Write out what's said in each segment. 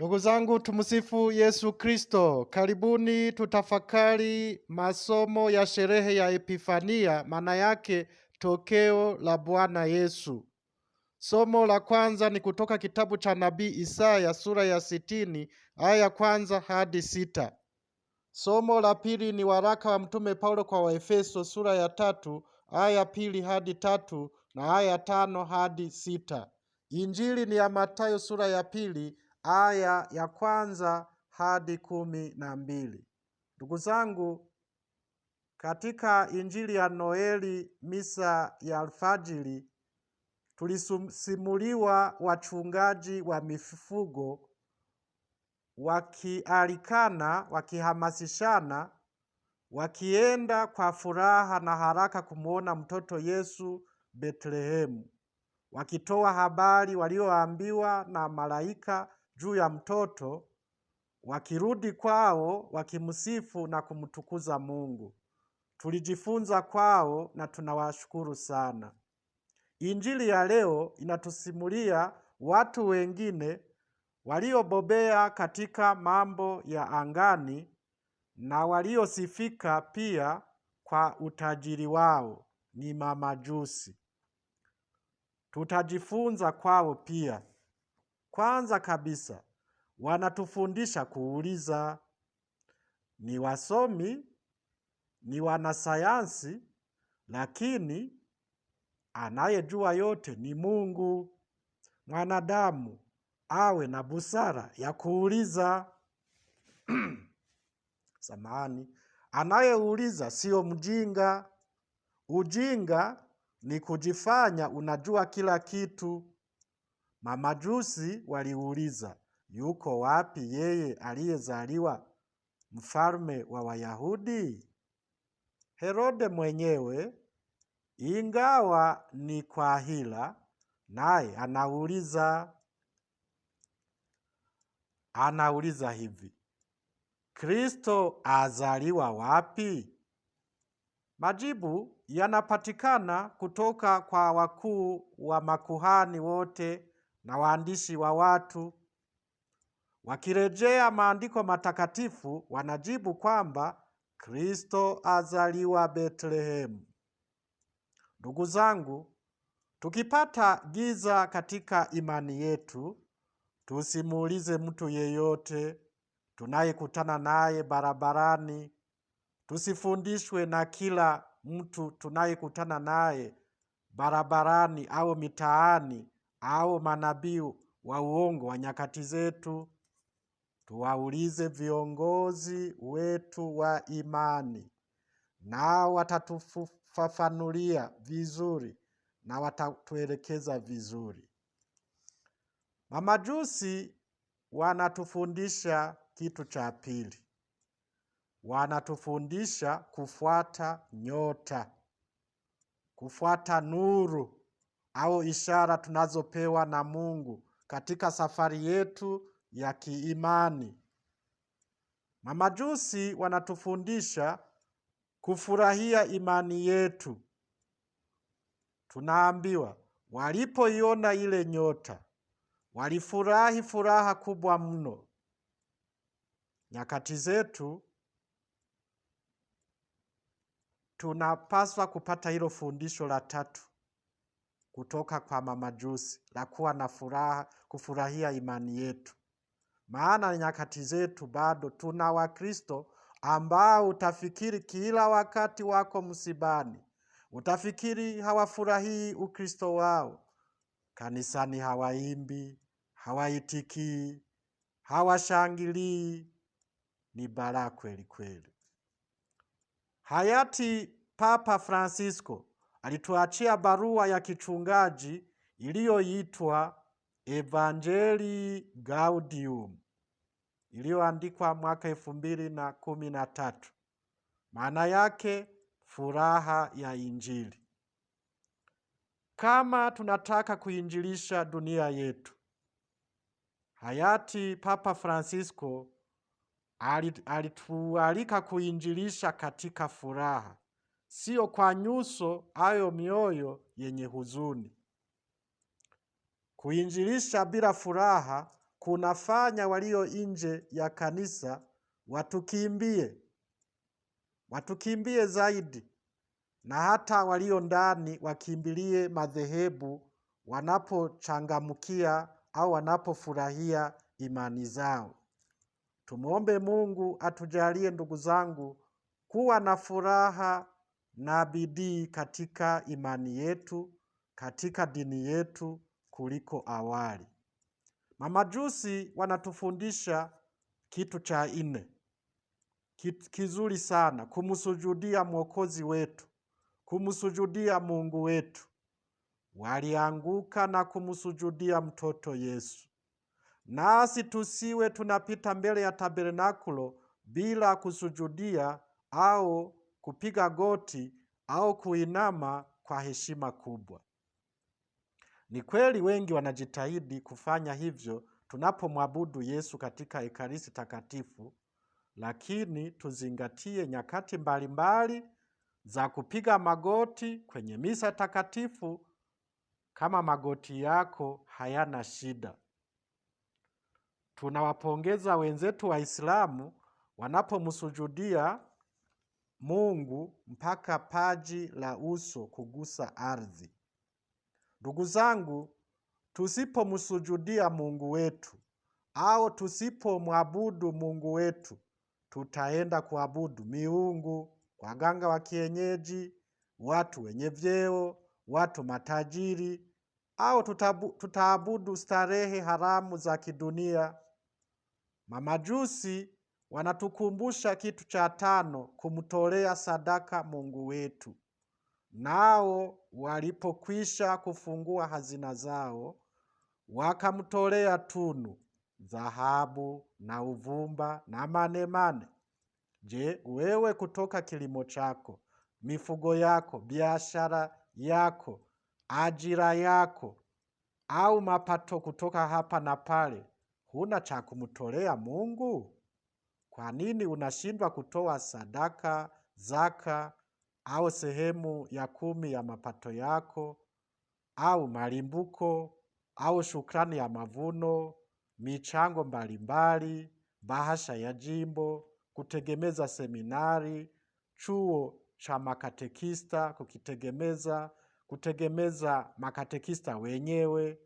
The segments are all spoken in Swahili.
Ndugu zangu, tumsifu Yesu Kristo. Karibuni tutafakari masomo ya sherehe ya Epifania, maana yake tokeo la Bwana Yesu. Somo la kwanza ni kutoka kitabu cha nabii Isaya sura ya 60 aya ya kwanza hadi 6. Somo la pili ni waraka wa mtume Paulo kwa Waefeso sura ya 3 aya ya 2 hadi 3 na aya ya 5 hadi 6. Injili ni ya Mathayo sura ya 2 aya ya kwanza hadi 12. Ndugu zangu, katika injili ya Noeli, misa ya alfajiri, tulisimuliwa wachungaji wa mifugo wakialikana, wakihamasishana, wakienda kwa furaha na haraka kumwona mtoto Yesu Betlehemu, wakitoa habari walioambiwa na malaika juu ya mtoto, wakirudi kwao wakimsifu na kumtukuza Mungu. Tulijifunza kwao na tunawashukuru sana. Injili ya leo inatusimulia watu wengine waliobobea katika mambo ya angani na waliosifika pia kwa utajiri wao, ni mamajusi. Tutajifunza kwao pia. Kwanza kabisa, wanatufundisha kuuliza. Ni wasomi, ni wanasayansi, lakini anayejua yote ni Mungu. Mwanadamu awe na busara ya kuuliza. Samahani, anayeuliza sio mjinga. Ujinga ni kujifanya unajua kila kitu. Mamajusi waliuliza, yuko wapi yeye aliyezaliwa mfalme wa Wayahudi? Herode mwenyewe, ingawa ni kwa hila, naye anauliza hivi: Kristo azaliwa wapi? Majibu yanapatikana kutoka kwa wakuu wa makuhani wote na waandishi wa watu. Wakirejea maandiko matakatifu, wanajibu kwamba Kristo azaliwa Betlehemu. Ndugu zangu, tukipata giza katika imani yetu, tusimuulize mtu yeyote tunayekutana naye barabarani. Tusifundishwe na kila mtu tunayekutana naye barabarani au mitaani au manabii wa uongo wa nyakati zetu. Tuwaulize viongozi wetu wa imani, nao watatufafanulia vizuri na watatuelekeza vizuri. Mamajusi wanatufundisha kitu cha pili. Wanatufundisha kufuata nyota, kufuata nuru au ishara tunazopewa na Mungu katika safari yetu ya kiimani. Mamajusi wanatufundisha kufurahia imani yetu. Tunaambiwa walipoiona ile nyota walifurahi furaha kubwa mno. Nyakati zetu tunapaswa kupata hilo fundisho la tatu kutoka kwa mamajusi la kuwa na furaha, kufurahia imani yetu. Maana nyakati zetu bado tuna Wakristo ambao utafikiri kila wakati wako msibani. Utafikiri hawafurahii Ukristo wao. Kanisani hawaimbi, hawaitikii, hawashangilii. Ni balaa kweli kweli. Hayati Papa Francisco alituachia barua ya kichungaji iliyoitwa Evangelii Gaudium, iliyoandikwa mwaka 2013. Maana yake furaha ya Injili. Kama tunataka kuinjilisha dunia yetu, hayati Papa Francisco alitualika kuinjilisha katika furaha, sio kwa nyuso ayo mioyo yenye huzuni. Kuinjilisha bila furaha kunafanya walio nje ya kanisa watukimbie zaidi, na hata walio ndani wakimbilie madhehebu wanapochangamkia au wanapofurahia imani zao. Tumuombe Mungu atujalie, ndugu zangu, kuwa na furaha na bidii katika imani yetu, katika dini yetu kuliko awali. Mamajusi wanatufundisha kitu cha nne, kitu kizuri sana: kumsujudia Mwokozi wetu, kumsujudia Mungu wetu. Walianguka na kumsujudia mtoto Yesu. Nasi tusiwe tunapita mbele ya tabernakulo bila kusujudia au kupiga goti au kuinama kwa heshima kubwa. Ni kweli wengi wanajitahidi kufanya hivyo tunapomwabudu Yesu katika Ekaristi Takatifu, lakini tuzingatie nyakati mbalimbali za kupiga magoti kwenye misa takatifu kama magoti yako hayana shida. Tunawapongeza wenzetu Waislamu wanapomsujudia Mungu mpaka paji la uso kugusa ardhi. Ndugu zangu, tusipomsujudia Mungu wetu au tusipomwabudu Mungu wetu, tutaenda kuabudu miungu, waganga wa kienyeji, watu wenye vyeo, watu matajiri, au tutaabudu starehe haramu za kidunia. Mamajusi wanatukumbusha kitu cha tano: kumtolea sadaka Mungu wetu. Nao walipokwisha kufungua hazina zao, wakamtolea tunu, dhahabu na uvumba na manemane. Je, wewe kutoka kilimo chako, mifugo yako, biashara yako, ajira yako au mapato kutoka hapa na pale, huna cha kumtolea Mungu? Kwa nini unashindwa kutoa sadaka, zaka au sehemu ya 10 ya mapato yako, au malimbuko au shukrani ya mavuno, michango mbalimbali, bahasha ya jimbo, kutegemeza seminari, chuo cha makatekista, kutegemeza makatekista wenyewe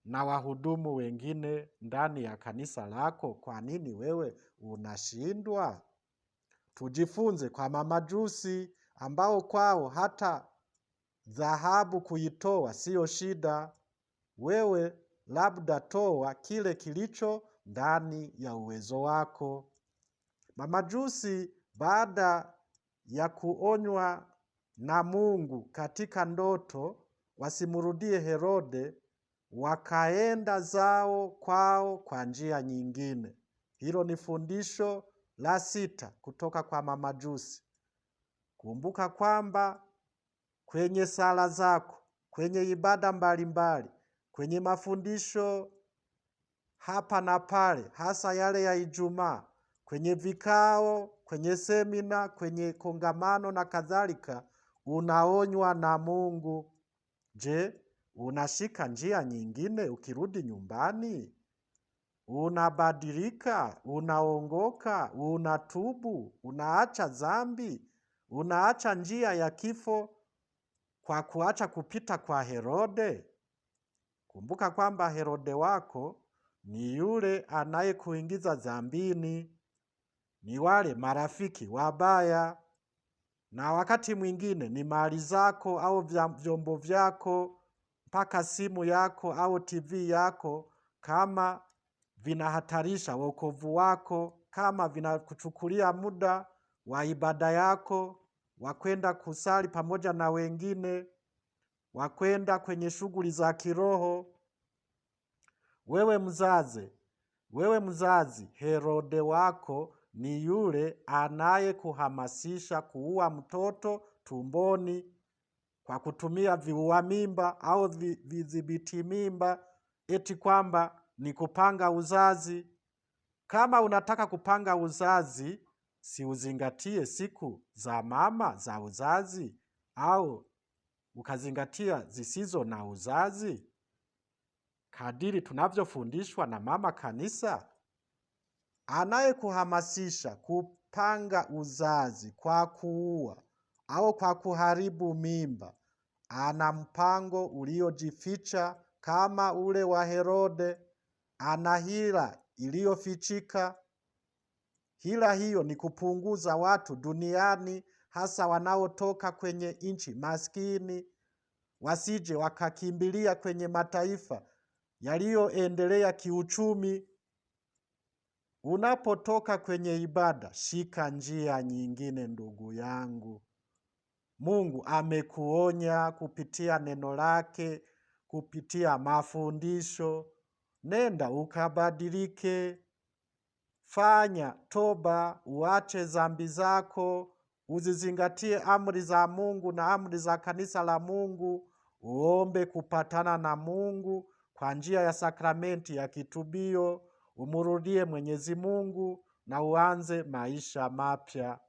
na wahudumu wengine ndani ya kanisa lako? Kwa nini wewe unashindwa? Tujifunze kwa mamajusi ambao kwao hata dhahabu kuitoa sio shida. Wewe labda toa kile kilicho ndani ya uwezo wako. Mamajusi baada ya kuonywa na Mungu katika ndoto wasimrudie Herode, wakaenda zao kwao kwa njia nyingine. Hilo ni fundisho la 6 kutoka kwa mamajusi. Kumbuka kwamba kwenye sala zako, kwenye ibada mbalimbali, kwenye mafundisho hapa na pale, hasa yale ya Ijumaa, kwenye vikao, kwenye semina, kwenye kongamano na kadhalika, unaonywa na Mungu. Je, unashika njia nyingine ukirudi nyumbani? Unabadilika, unaongoka, unatubu, unaacha dhambi, unaacha njia ya kifo kwa kuacha kupita kwa Herode? Kumbuka kwamba Herode wako ni yule anayekuingiza dhambini, ni wale marafiki wabaya, na wakati mwingine ni mali zako au vyombo vyako, mpaka simu yako au TV yako, kama vinahatarisha wokovu wako, kama vinakuchukulia muda wa ibada yako, wakwenda kusali pamoja na wengine, wakwenda kwenye shughuli za kiroho. Wewe mzazi, Herode wako ni yule anayekuhamasisha kuua mtoto tumboni kwa kutumia viua mimba au vidhibiti mimba, eti kwamba ni kupanga uzazi. Kama unataka kupanga uzazi, si uzingatie siku za mama za uzazi, au ukazingatia zisizo na uzazi? kadiri tunavyofundishwa na mama kanisa? Anayekuhamasisha kupanga uzazi kwa kuua au kwa kuharibu mimba ana mpango uliojificha kama ule wa Herode. Ana hila iliyofichika. Hila hiyo ni kupunguza watu duniani, hasa wanaotoka kwenye nchi maskini, wasije wakakimbilia kwenye mataifa yaliyoendelea kiuchumi. Unapotoka kwenye ibada, shika njia nyingine, ndugu yangu. Mungu amekuonya kupitia neno lake, kupitia mafundisho. Nenda ukabadilike. Fanya toba, uache dhambi zako, uzizingatie amri za Mungu na amri za kanisa la Mungu, uombe kupatana na Mungu kwa njia ya sakramenti ya kitubio, umurudie Mwenyezi Mungu na uanze maisha mapya.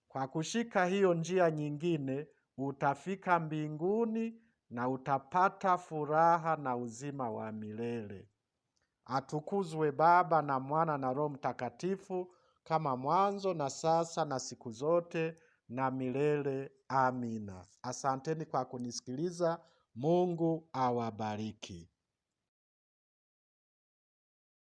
Kwa kushika hiyo njia nyingine, utafika mbinguni na utapata furaha na uzima wa milele. Atukuzwe Baba na Mwana na Roho Mtakatifu, kama mwanzo na sasa na siku zote na milele. Amina. Asanteni kwa kunisikiliza. Mungu awabariki.